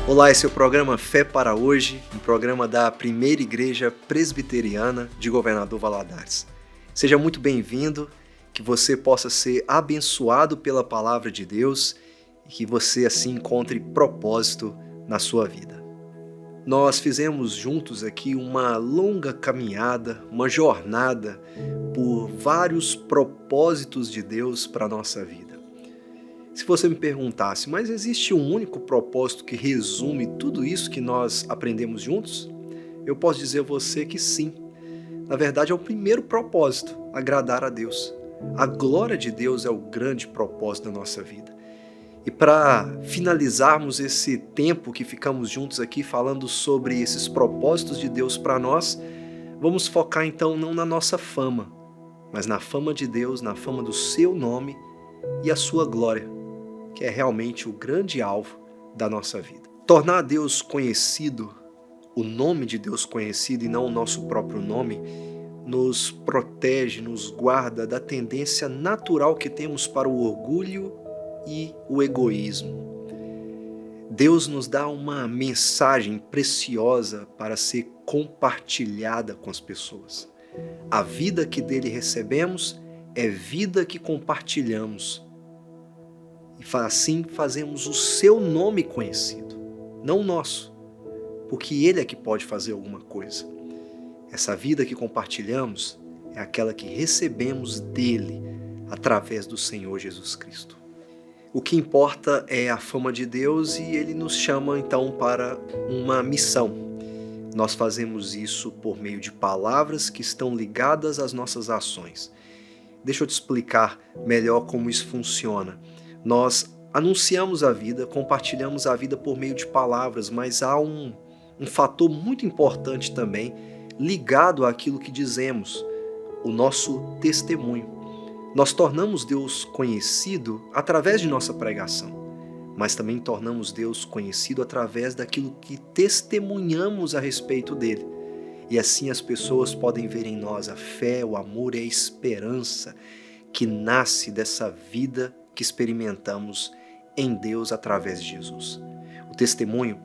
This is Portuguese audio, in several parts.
Olá, esse é o programa Fé para Hoje, um programa da Primeira Igreja Presbiteriana de Governador Valadares. Seja muito bem-vindo, que você possa ser abençoado pela palavra de Deus e que você assim encontre propósito na sua vida. Nós fizemos juntos aqui uma longa caminhada, uma jornada por vários propósitos de Deus para a nossa vida. Se você me perguntasse, mas existe um único propósito que resume tudo isso que nós aprendemos juntos? Eu posso dizer a você que sim. Na verdade, é o primeiro propósito, agradar a Deus. A glória de Deus é o grande propósito da nossa vida. E para finalizarmos esse tempo que ficamos juntos aqui falando sobre esses propósitos de Deus para nós, vamos focar então não na nossa fama, mas na fama de Deus, na fama do seu nome e a sua glória, que é realmente o grande alvo da nossa vida. Tornar Deus conhecido, o nome de Deus conhecido e não o nosso próprio nome, nos protege, nos guarda da tendência natural que temos para o orgulho e o egoísmo. Deus nos dá uma mensagem preciosa para ser compartilhada com as pessoas. A vida que dele recebemos é vida que compartilhamos. E assim fazemos o seu nome conhecido, não o nosso, porque ele é que pode fazer alguma coisa. Essa vida que compartilhamos é aquela que recebemos dele através do Senhor Jesus Cristo. O que importa é a fama de Deus e ele nos chama então para uma missão. Nós fazemos isso por meio de palavras que estão ligadas às nossas ações. Deixa eu te explicar melhor como isso funciona. Nós anunciamos a vida, compartilhamos a vida por meio de palavras, mas há um fator muito importante também ligado àquilo que dizemos, o nosso testemunho. Nós tornamos Deus conhecido através de nossa pregação, mas também tornamos Deus conhecido através daquilo que testemunhamos a respeito dele. E assim as pessoas podem ver em nós a fé, o amor e a esperança que nasce dessa vida que experimentamos em Deus através de Jesus. O testemunho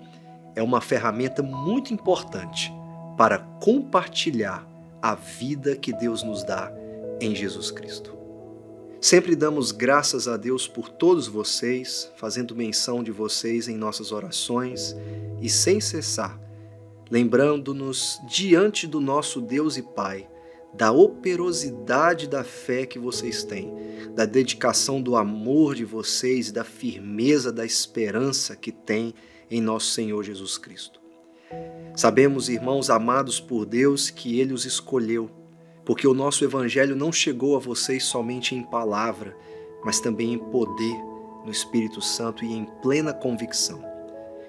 é uma ferramenta muito importante para compartilhar a vida que Deus nos dá em Jesus Cristo. Sempre damos graças a Deus por todos vocês, fazendo menção de vocês em nossas orações e sem cessar, lembrando-nos diante do nosso Deus e Pai da operosidade da fé que vocês têm, da dedicação do amor de vocês e da firmeza da esperança que têm em nosso Senhor Jesus Cristo. Sabemos, irmãos amados por Deus, que Ele os escolheu, porque o nosso Evangelho não chegou a vocês somente em palavra, mas também em poder, no Espírito Santo e em plena convicção.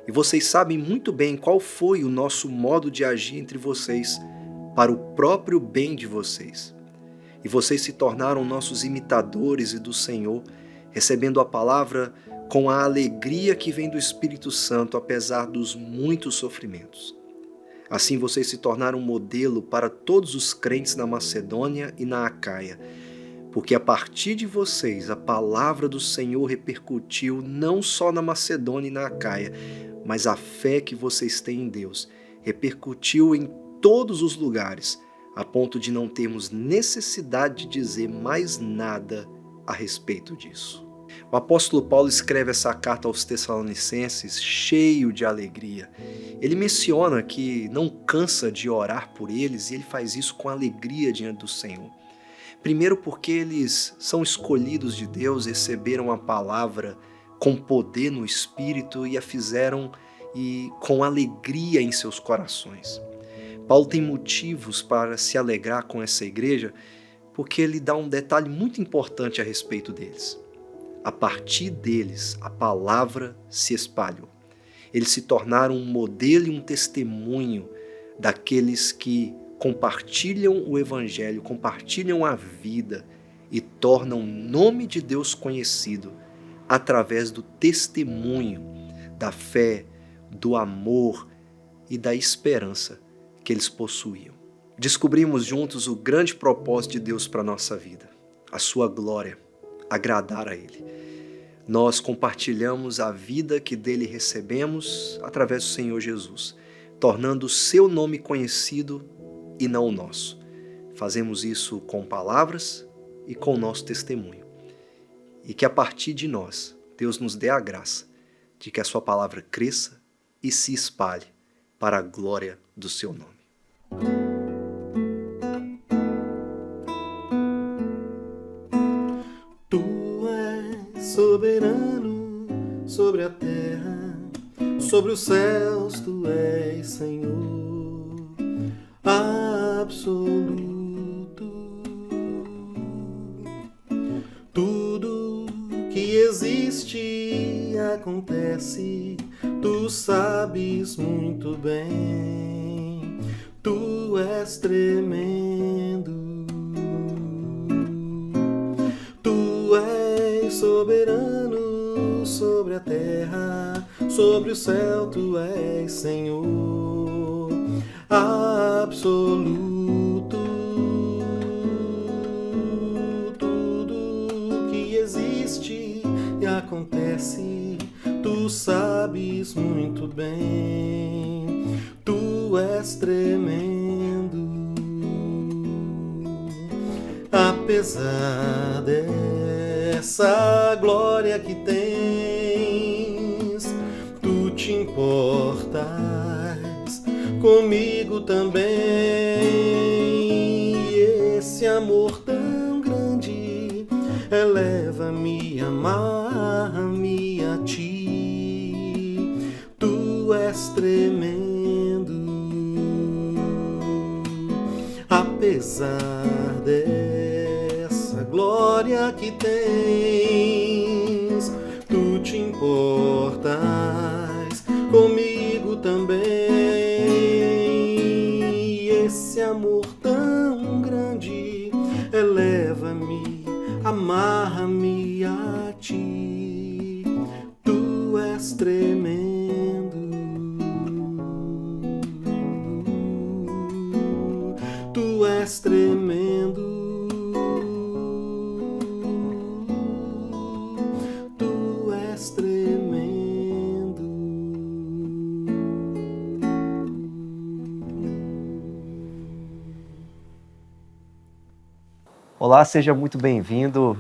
E vocês sabem muito bem qual foi o nosso modo de agir entre vocês, para o próprio bem de vocês. E vocês se tornaram nossos imitadores e do Senhor, recebendo a palavra com a alegria que vem do Espírito Santo, apesar dos muitos sofrimentos. Assim vocês se tornaram um modelo para todos os crentes na Macedônia e na Acaia, porque a partir de vocês a palavra do Senhor repercutiu não só na Macedônia e na Acaia, mas a fé que vocês têm em Deus repercutiu em todos os lugares, a ponto de não termos necessidade de dizer mais nada a respeito disso. O apóstolo Paulo escreve essa carta aos Tessalonicenses cheio de alegria. Ele menciona que não cansa de orar por eles e ele faz isso com alegria diante do Senhor. Primeiro porque eles são escolhidos de Deus, receberam a palavra com poder no Espírito e a fizeram com alegria em seus corações. Paulo tem motivos para se alegrar com essa igreja, porque ele dá um detalhe muito importante a respeito deles. A partir deles, a palavra se espalhou. Eles se tornaram um modelo e um testemunho daqueles que compartilham o Evangelho, compartilham a vida e tornam o nome de Deus conhecido através do testemunho, da fé, do amor e da esperança que eles possuíam. Descobrimos juntos o grande propósito de Deus para a nossa vida, a sua glória, agradar a Ele. nós compartilhamos a vida que dele recebemos através do Senhor Jesus, tornando o seu nome conhecido e não o nosso. Fazemos isso com palavras e com o nosso testemunho. E que a partir de nós, Deus nos dê a graça de que a sua palavra cresça e se espalhe para a glória do seu nome. Tu és soberano sobre a terra, sobre os céus tu és Senhor absoluto. Tudo que existe acontece, tu sabes muito bem, tu és tremendo. Tu és soberano sobre a terra, sobre o céu tu és Senhor absoluto. Tudo que existe e acontece, tu sabes muito bem, tu és tremendo. Apesar dessa glória que tens, tu te importas comigo também. Esse amor tão grande eleva-me, amarra-me a ti. Tu és tremendo. Apesar dessa glória que tens, tu te importas comigo também. Esse amor tão grande eleva-me, amarra-me a ti. Tu és tremendo. Tu és tremendo. Tu és tremendo. Olá, seja muito bem-vindo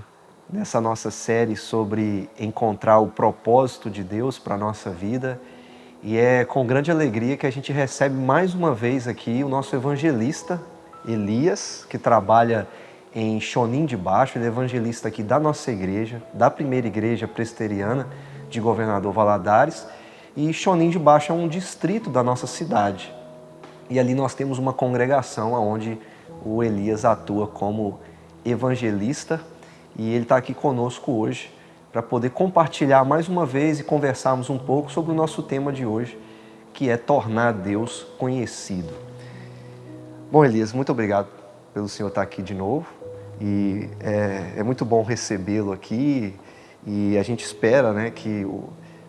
nessa nossa série sobre encontrar o propósito de Deus para a nossa vida. E é com grande alegria que a gente recebe mais uma vez aqui o nosso evangelista, Elias, que trabalha em Chonim de Baixo. Ele é evangelista aqui da nossa igreja, da primeira igreja presbiteriana de Governador Valadares. E Chonim de Baixo é um distrito da nossa cidade. E ali nós temos uma congregação onde o Elias atua como evangelista. E ele está aqui conosco hoje para poder compartilhar mais uma vez e conversarmos um pouco sobre o nosso tema de hoje, que é tornar Deus conhecido. Bom, Elias, muito obrigado pelo senhor estar aqui de novo. E é muito bom recebê-lo aqui. E a gente espera, né, que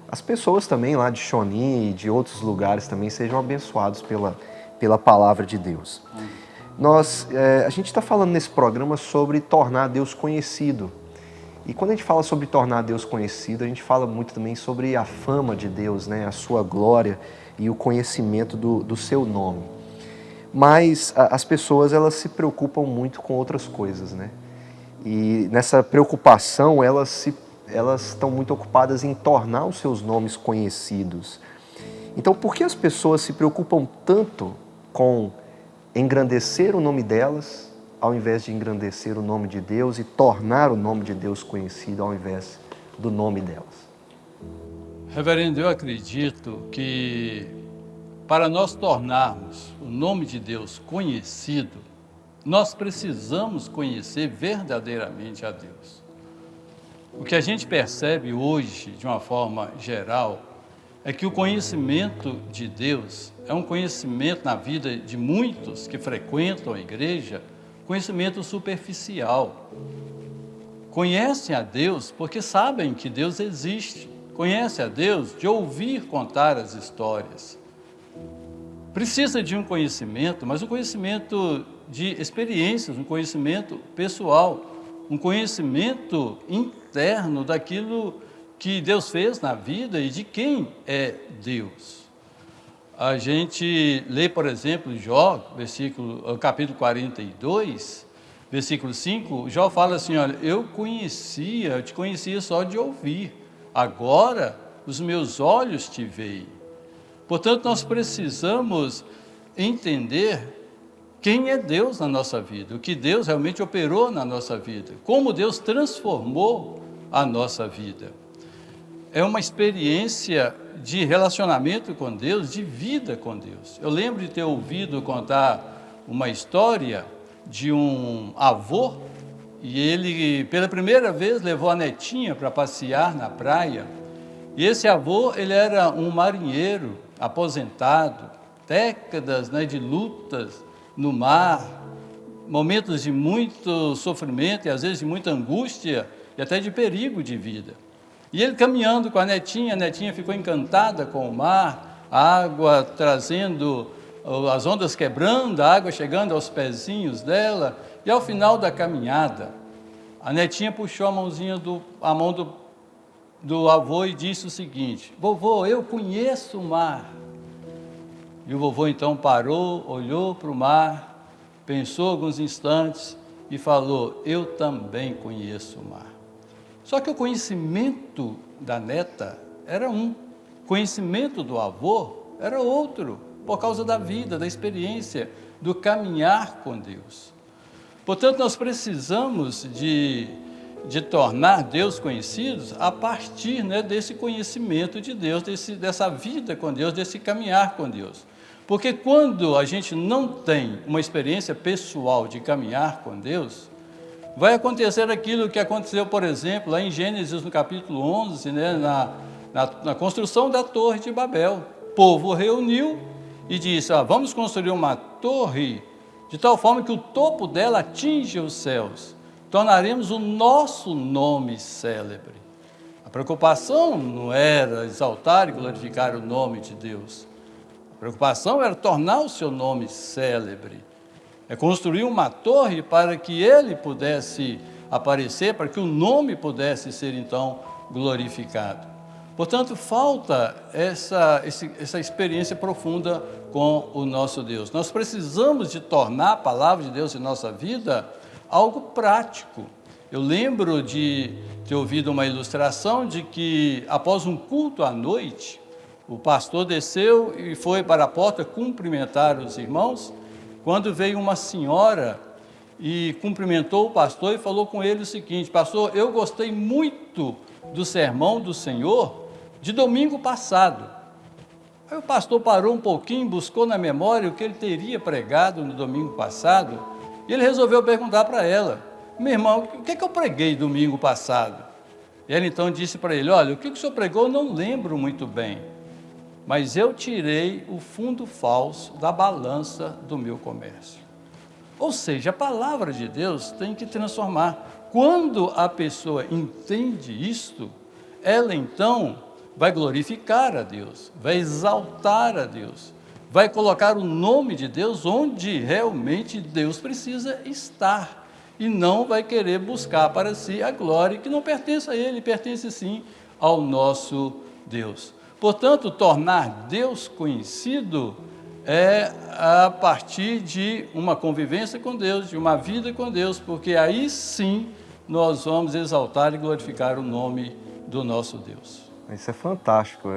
as pessoas também lá de Chonim e de outros lugares também sejam abençoados pela palavra de Deus. A gente está falando nesse programa sobre tornar Deus conhecido. E quando a gente fala sobre tornar Deus conhecido, a gente fala muito também sobre a fama de Deus, né? A sua glória e o conhecimento do seu nome. Mas as pessoas, elas se preocupam muito com outras coisas, né? E nessa preocupação, elas estão muito ocupadas em tornar os seus nomes conhecidos. Então, por que as pessoas se preocupam tanto com engrandecer o nome delas, ao invés de engrandecer o nome de Deus e tornar o nome de Deus conhecido ao invés do nome delas? Reverendo, eu acredito que para nós tornarmos o nome de Deus conhecido, nós precisamos conhecer verdadeiramente a Deus. O que a gente percebe hoje, de uma forma geral, é que o conhecimento de Deus é um conhecimento na vida de muitos que frequentam a igreja, conhecimento superficial. Conhecem a Deus porque sabem que Deus existe. Conhecem a Deus de ouvir contar as histórias. Precisa de um conhecimento, mas um conhecimento de experiências, um conhecimento pessoal, um conhecimento interno daquilo que Deus fez na vida e de quem é Deus. A gente lê, por exemplo, Jó, capítulo 42, versículo 5, Jó fala assim, olha, eu te conhecia só de ouvir, agora os meus olhos te veem. Portanto, nós precisamos entender quem é Deus na nossa vida, o que Deus realmente operou na nossa vida, como Deus transformou a nossa vida. É uma experiência de relacionamento com Deus, de vida com Deus. Eu lembro de ter ouvido contar uma história de um avô, e ele, pela primeira vez, levou a netinha para passear na praia. E esse avô, ele era um marinheiro aposentado, décadas, de lutas no mar, momentos de muito sofrimento e às vezes de muita angústia e até de perigo de vida. E ele caminhando com a netinha ficou encantada com o mar, a água trazendo, as ondas quebrando, a água chegando aos pezinhos dela, e ao final da caminhada, a netinha puxou a mão do avô e disse o seguinte, vovô, eu conheço o mar. E o vovô então parou, olhou para o mar, pensou alguns instantes e falou, eu também conheço o mar. Só que o conhecimento da neta era um, o conhecimento do avô era outro, por causa da vida, da experiência, do caminhar com Deus. Portanto, nós precisamos de tornar Deus conhecidos a partir desse conhecimento de Deus, dessa vida com Deus, desse caminhar com Deus. Porque quando a gente não tem uma experiência pessoal de caminhar com Deus, vai acontecer aquilo que aconteceu, por exemplo, lá em Gênesis, no capítulo 11, na construção da Torre de Babel. O povo reuniu e disse, vamos construir uma torre de tal forma que o topo dela atinja os céus. Tornaremos o nosso nome célebre. A preocupação não era exaltar e glorificar o nome de Deus. A preocupação era tornar o seu nome célebre. É construir uma torre para que ele pudesse aparecer, para que o nome pudesse ser, então, glorificado. Portanto, falta essa experiência profunda com o nosso Deus. Nós precisamos de tornar a palavra de Deus em nossa vida algo prático. Eu lembro de ter ouvido uma ilustração de que, após um culto à noite, o pastor desceu e foi para a porta cumprimentar os irmãos, quando veio uma senhora e cumprimentou o pastor e falou com ele o seguinte, pastor, eu gostei muito do sermão do Senhor de domingo passado. Aí o pastor parou um pouquinho, buscou na memória o que ele teria pregado no domingo passado, e ele resolveu perguntar para ela, meu irmão, o que é que eu preguei domingo passado? E ela então disse para ele, olha, o que o senhor pregou eu não lembro muito bem, mas eu tirei o fundo falso da balança do meu comércio. Ou seja, a palavra de Deus tem que transformar. Quando a pessoa entende isto, ela então vai glorificar a Deus, vai exaltar a Deus, vai colocar o nome de Deus onde realmente Deus precisa estar, e não vai querer buscar para si a glória que não pertence a Ele, pertence sim ao nosso Deus. Portanto, tornar Deus conhecido é a partir de uma convivência com Deus, de uma vida com Deus, porque aí sim nós vamos exaltar e glorificar o nome do nosso Deus. Isso é fantástico,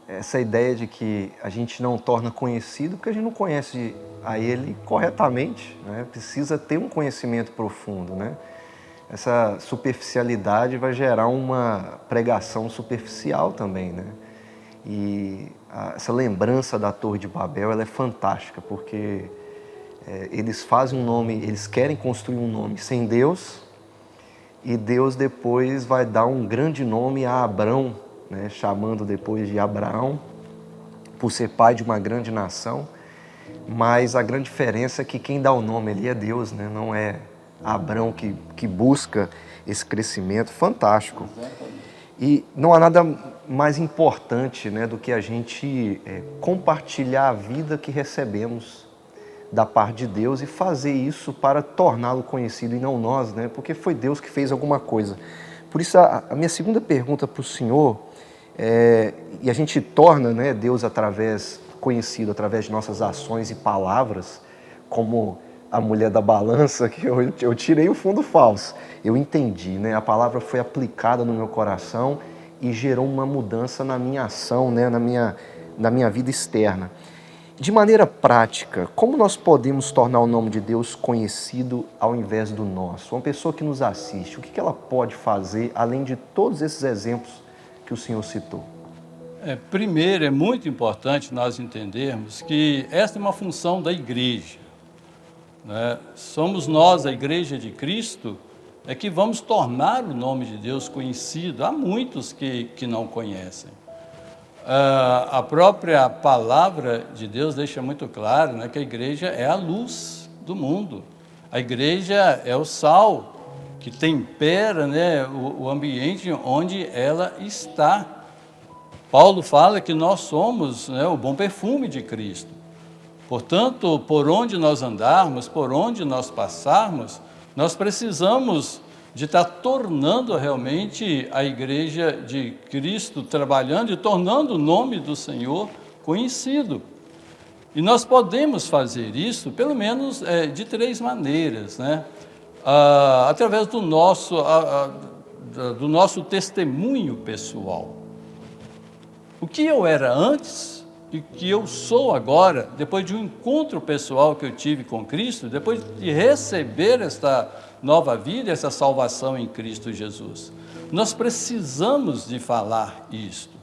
essa ideia de que a gente não torna conhecido porque a gente não conhece a Ele corretamente, né? Precisa ter um conhecimento profundo, né? Essa superficialidade vai gerar uma pregação superficial também, né? E essa lembrança da Torre de Babel, ela é fantástica, porque eles fazem um nome, eles querem construir um nome sem Deus, e Deus depois vai dar um grande nome a Abrão, né, chamando depois de Abraão, por ser pai de uma grande nação, mas a grande diferença é que quem dá o nome ali é Deus, né, não é Abrão que busca esse crescimento fantástico. E não há nada mais importante, né, do que a gente compartilhar a vida que recebemos da parte de Deus e fazer isso para torná-lo conhecido e não nós, né, porque foi Deus que fez alguma coisa. Por isso, a minha segunda pergunta para o senhor, e a gente torna, né, Deus conhecido através de nossas ações e palavras, como a mulher da balança, que eu tirei o fundo falso. Eu entendi, né? A palavra foi aplicada no meu coração e gerou uma mudança na minha ação, né? na minha vida externa. De maneira prática, como nós podemos tornar o nome de Deus conhecido ao invés do nosso? Uma pessoa que nos assiste, o que ela pode fazer, além de todos esses exemplos que o senhor citou? Primeiro, é muito importante nós entendermos que esta é uma função da igreja, né? Somos nós, a Igreja de Cristo, que vamos tornar o nome de Deus conhecido. Há muitos que não conhecem. A própria palavra de Deus deixa muito claro, né, que a igreja é a luz do mundo. A igreja é o sal que tempera, né, o ambiente onde ela está. Paulo fala que nós somos, né, o bom perfume de Cristo. Portanto, por onde nós andarmos, por onde nós passarmos, nós precisamos de estar tornando realmente a Igreja de Cristo, trabalhando e tornando o nome do Senhor conhecido. E nós podemos fazer isso, pelo menos, de 3 maneiras, né? Através do nosso testemunho pessoal. O que eu era antes e o que eu sou agora, depois de um encontro pessoal que eu tive com Cristo, depois de receber esta nova vida, essa salvação em Cristo Jesus. Nós precisamos de falar isto,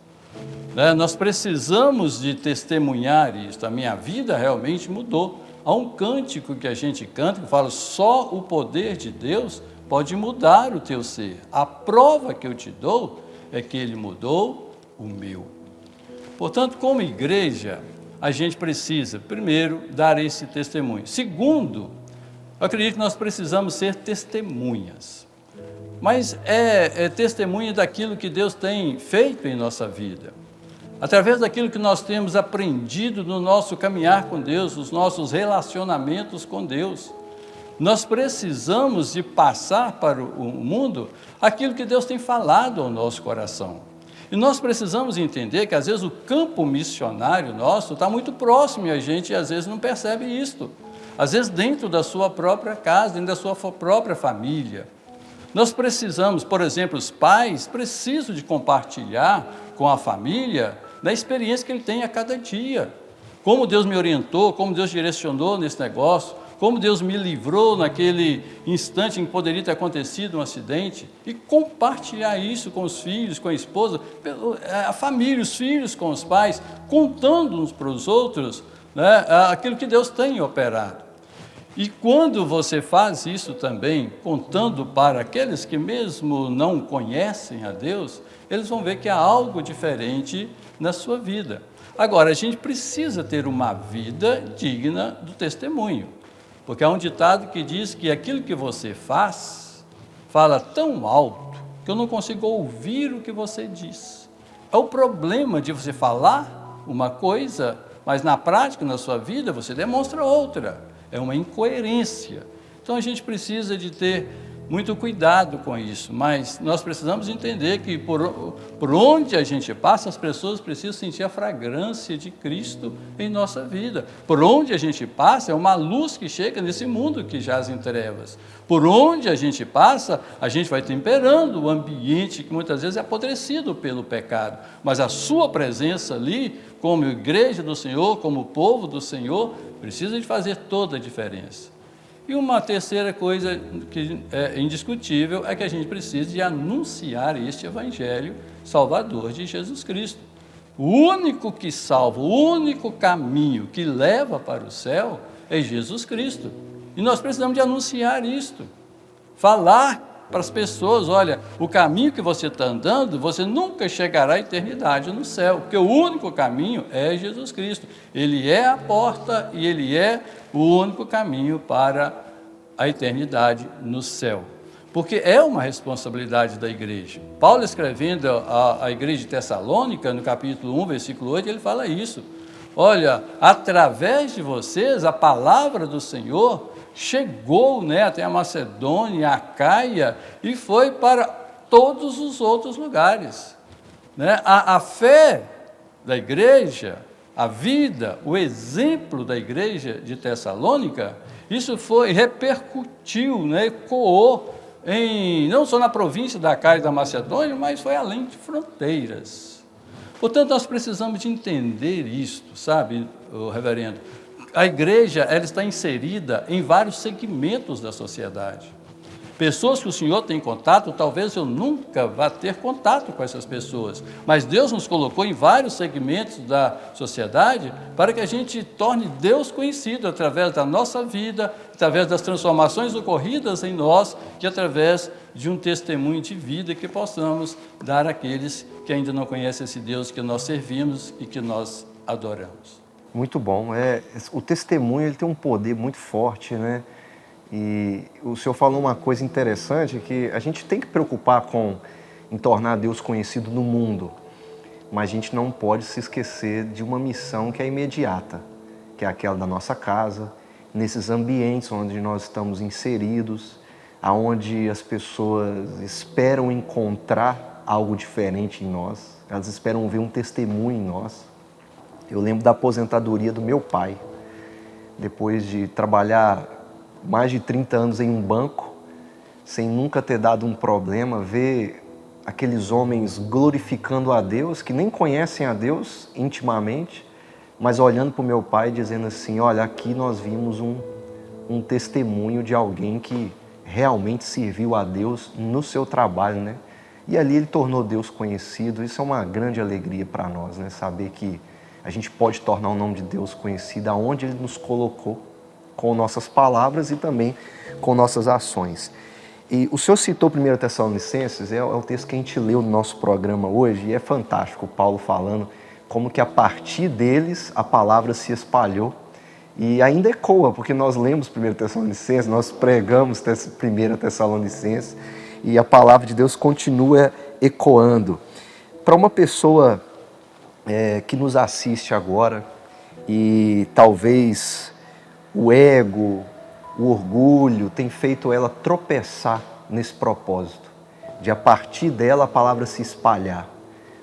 né? Nós precisamos de testemunhar isto. A minha vida realmente mudou. Há um cântico que a gente canta que fala: só o poder de Deus pode mudar o teu ser. A prova que eu te dou é que Ele mudou o meu. Portanto, como igreja, a gente precisa, primeiro, dar esse testemunho. Segundo, eu acredito que nós precisamos ser testemunhas. Mas é testemunha daquilo que Deus tem feito em nossa vida. Através daquilo que nós temos aprendido no nosso caminhar com Deus, os nossos relacionamentos com Deus. Nós precisamos de passar para o mundo aquilo que Deus tem falado ao nosso coração. E nós precisamos entender que, às vezes, o campo missionário nosso está muito próximo e a gente, às vezes, não percebe isto. Às vezes, dentro da sua própria casa, dentro da sua própria família. Nós precisamos, por exemplo, os pais precisam de compartilhar com a família da experiência que ele tem a cada dia. Como Deus me orientou, como Deus direcionou nesse negócio, como Deus me livrou naquele instante em que poderia ter acontecido um acidente, e compartilhar isso com os filhos, com a esposa, a família, os filhos com os pais, contando uns para os outros, né, aquilo que Deus tem operado. E quando você faz isso também, contando para aqueles que mesmo não conhecem a Deus, eles vão ver que há algo diferente na sua vida. Agora, a gente precisa ter uma vida digna do testemunho. Porque há um ditado que diz que aquilo que você faz, fala tão alto que eu não consigo ouvir o que você diz. É o problema de você falar uma coisa, mas na prática, na sua vida, você demonstra outra. É uma incoerência. Então a gente precisa de ter muito cuidado com isso, mas nós precisamos entender que por onde a gente passa, as pessoas precisam sentir a fragrância de Cristo em nossa vida. Por onde a gente passa, é uma luz que chega nesse mundo que jaz em trevas. Por onde a gente passa, a gente vai temperando o ambiente que muitas vezes é apodrecido pelo pecado. Mas a sua presença ali, como igreja do Senhor, como povo do Senhor, precisa de fazer toda a diferença. E uma terceira coisa que é indiscutível é que a gente precisa de anunciar este Evangelho salvador de Jesus Cristo. O único que salva, o único caminho que leva para o céu é Jesus Cristo. E nós precisamos de anunciar isto. Falar para as pessoas: olha, o caminho que você está andando, você nunca chegará à eternidade no céu, porque o único caminho é Jesus Cristo. Ele é a porta e Ele é o único caminho para a eternidade no céu. Porque é uma responsabilidade da igreja. Paulo, escrevendo à igreja de Tessalônica, no capítulo 1, versículo 8, ele fala isso. Olha, através de vocês, a palavra do Senhor chegou, né, até a Macedônia, a Acaia, e foi para todos os outros lugares, né? A fé da igreja, a vida, o exemplo da igreja de Tessalônica, isso repercutiu, né? Ecoou não só na província da Acáia e da Macedônia, mas foi além de fronteiras. Portanto, nós precisamos de entender isto, sabe, reverendo? A igreja, ela está inserida em vários segmentos da sociedade. Pessoas que o Senhor tem contato, talvez eu nunca vá ter contato com essas pessoas, mas Deus nos colocou em vários segmentos da sociedade para que a gente torne Deus conhecido através da nossa vida, através das transformações ocorridas em nós, que através de um testemunho de vida que possamos dar àqueles que ainda não conhecem esse Deus que nós servimos e que nós adoramos. Muito bom. O testemunho ele tem um poder muito forte, né? E o senhor falou uma coisa interessante, que a gente tem que preocupar em tornar Deus conhecido no mundo, mas a gente não pode se esquecer de uma missão que é imediata, que é aquela da nossa casa, nesses ambientes onde nós estamos inseridos, aonde as pessoas esperam encontrar algo diferente em nós, elas esperam ver um testemunho em nós. Eu lembro da aposentadoria do meu pai, depois de trabalhar mais de 30 anos em um banco, sem nunca ter dado um problema, ver aqueles homens glorificando a Deus, que nem conhecem a Deus intimamente, mas olhando para o meu pai dizendo assim, olha, aqui nós vimos um testemunho de alguém que realmente serviu a Deus no seu trabalho, né? E ali ele tornou Deus conhecido. Isso é uma grande alegria para nós, né? Saber que a gente pode tornar o nome de Deus conhecido aonde Ele nos colocou, com nossas palavras e também com nossas ações. E o senhor citou 1 Tessalonicenses, é o texto que a gente leu no nosso programa hoje, e é fantástico, Paulo falando como que a partir deles a palavra se espalhou e ainda ecoa, porque nós lemos 1 Tessalonicenses, nós pregamos 1 Tessalonicenses e a palavra de Deus continua ecoando. Para uma pessoa que nos assiste agora e talvez o ego, o orgulho tem feito ela tropeçar nesse propósito, de a partir dela a palavra se espalhar,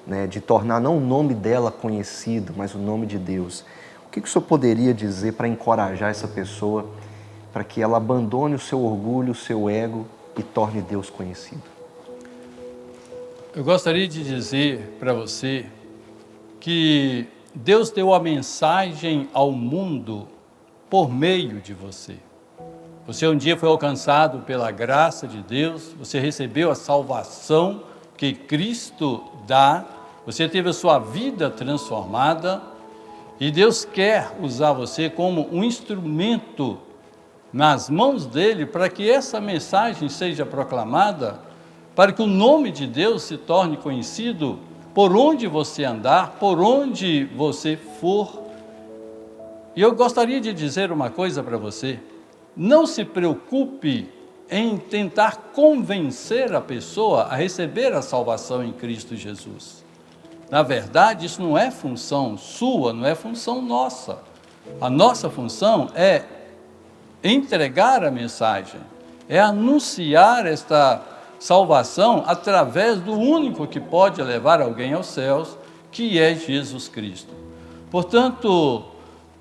né? De tornar não o nome dela conhecido, mas o nome de Deus. O que o senhor poderia dizer para encorajar essa pessoa, para que ela abandone o seu orgulho, o seu ego e torne Deus conhecido? Eu gostaria de dizer para você que Deus deu a mensagem ao mundo por meio de você. Você um dia foi alcançado pela graça de Deus, você recebeu a salvação que Cristo dá, você teve a sua vida transformada e Deus quer usar você como um instrumento nas mãos dele para que essa mensagem seja proclamada, para que o nome de Deus se torne conhecido por onde você andar, por onde você for. E eu gostaria de dizer uma coisa para você, não se preocupe em tentar convencer a pessoa a receber a salvação em Cristo Jesus. Na verdade, isso não é função sua, não é função nossa. A nossa função é entregar a mensagem, é anunciar esta salvação através do único que pode levar alguém aos céus, que é Jesus Cristo. Portanto,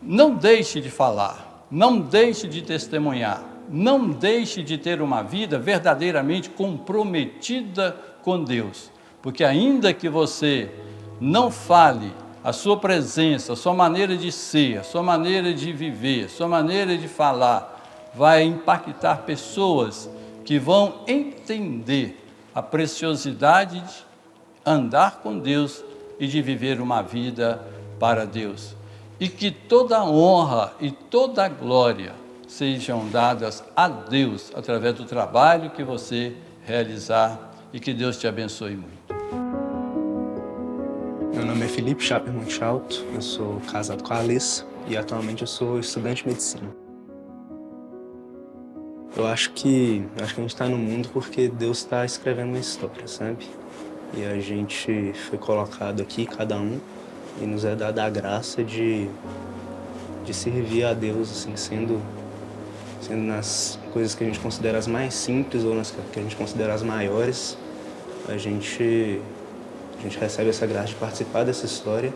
não deixe de falar, não deixe de testemunhar, não deixe de ter uma vida verdadeiramente comprometida com Deus, porque ainda que você não fale, a sua presença, a sua maneira de ser, a sua maneira de viver, a sua maneira de falar, vai impactar pessoas que vão entender a preciosidade de andar com Deus e de viver uma vida para Deus. E que toda a honra e toda a glória sejam dadas a Deus através do trabalho que você realizar e que Deus te abençoe muito. Meu nome é Felipe Chaper Montealto, eu sou casado com a Alissa e atualmente eu sou estudante de medicina. Eu acho que a gente está no mundo porque Deus está escrevendo uma história, sabe? E a gente foi colocado aqui, cada um, e nos é dada a graça de servir a Deus, assim, sendo nas coisas que a gente considera as mais simples ou nas que a gente considera as maiores. a gente recebe essa graça de participar dessa história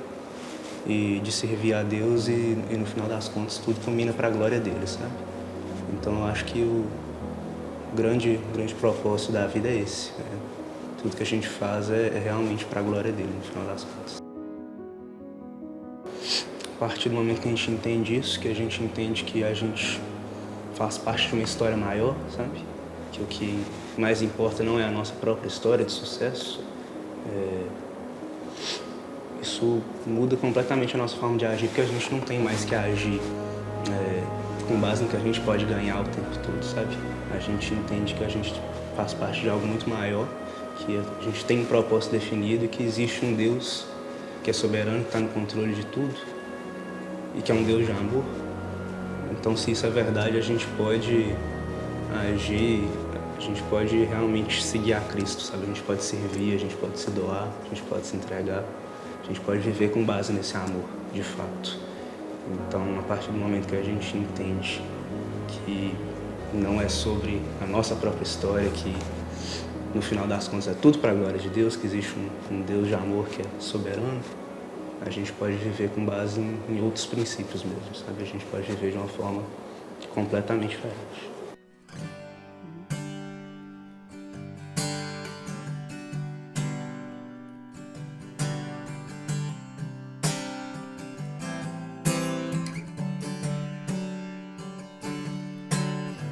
e de servir a Deus e no final das contas tudo culmina para a glória dele, sabe? Então eu acho que o grande propósito da vida é esse. Tudo que a gente faz é realmente para a glória dele, no final das contas. A partir do momento que a gente entende isso, que a gente entende que a gente faz parte de uma história maior, sabe? Que o que mais importa não é a nossa própria história de sucesso, isso muda completamente a nossa forma de agir, porque a gente não tem mais que agir com base no que a gente pode ganhar o tempo todo, sabe? A gente entende que a gente faz parte de algo muito maior, que a gente tem um propósito definido e que existe um Deus que é soberano, que está no controle de tudo e que é um Deus de amor. Então, se isso é verdade, a gente pode agir, a gente pode realmente seguir a Cristo, sabe? A gente pode servir, a gente pode se doar, a gente pode se entregar, a gente pode viver com base nesse amor, de fato. Então, a partir do momento que a gente entende que não é sobre a nossa própria história, que no final das contas é tudo para a glória de Deus, que existe um Deus de amor que é soberano, a gente pode viver com base em outros princípios mesmo, sabe? A gente pode viver de uma forma completamente diferente.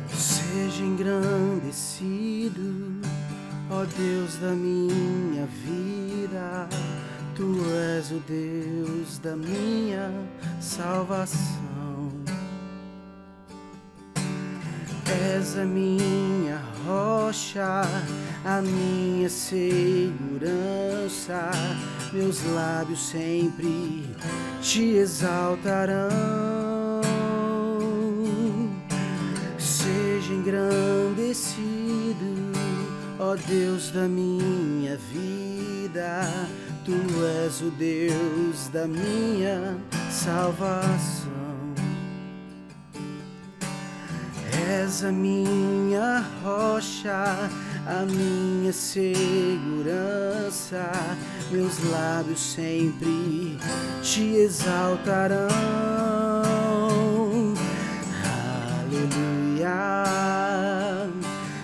Seja engrandecido, ó Deus da minha vida, Tu és o Deus da minha salvação. És a minha rocha, a minha segurança, meus lábios sempre Te exaltarão. Seja engrandecido, ó Deus da minha vida, Tu és o Deus da minha salvação. És a minha rocha, a minha segurança, meus lábios sempre Te exaltarão. Aleluia,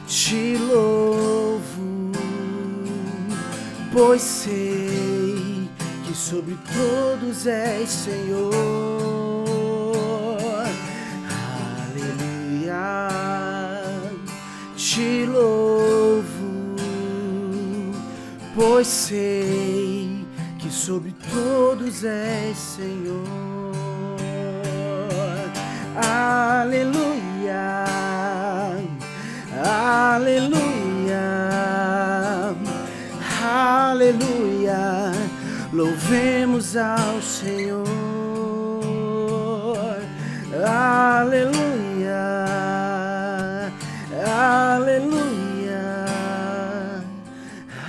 Te louvo, pois sei que sobre todos és Senhor. Aleluia, Te louvo, pois sei que sobre todos és Senhor. Aleluia, aleluia, aleluia, louvemos ao Senhor. Aleluia, aleluia,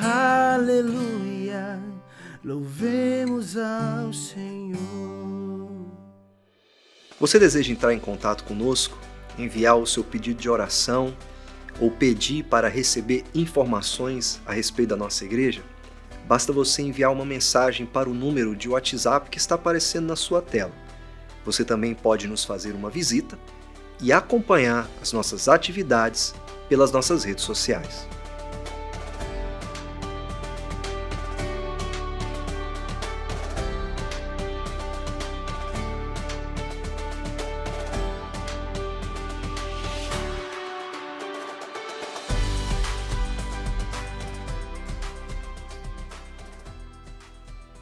aleluia, louvemos ao Senhor. Você deseja entrar em contato conosco, enviar o seu pedido de oração ou pedir para receber informações a respeito da nossa igreja? Basta você enviar uma mensagem para o número de WhatsApp que está aparecendo na sua tela. Você também pode nos fazer uma visita e acompanhar as nossas atividades pelas nossas redes sociais.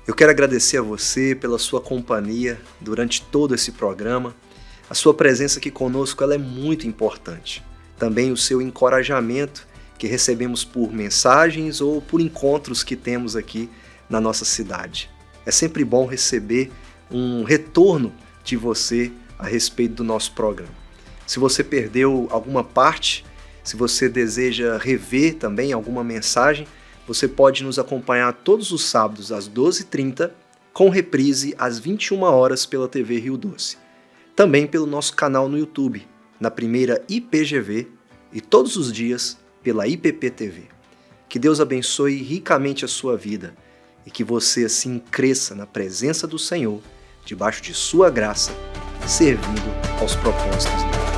Eu quero agradecer a você pela sua companhia durante todo esse programa. A sua presença aqui conosco ela é muito importante. Também o seu encorajamento que recebemos por mensagens ou por encontros que temos aqui na nossa cidade. É sempre bom receber um retorno de você a respeito do nosso programa. Se você perdeu alguma parte, se você deseja rever também alguma mensagem, você pode nos acompanhar todos os sábados às 12h30, com reprise às 21 horas pela TV Rio Doce. Também pelo nosso canal no YouTube, na primeira IPGV, e todos os dias pela IPP TV. Que Deus abençoe ricamente a sua vida e que você assim cresça na presença do Senhor, debaixo de sua graça, servindo aos propósitos dele.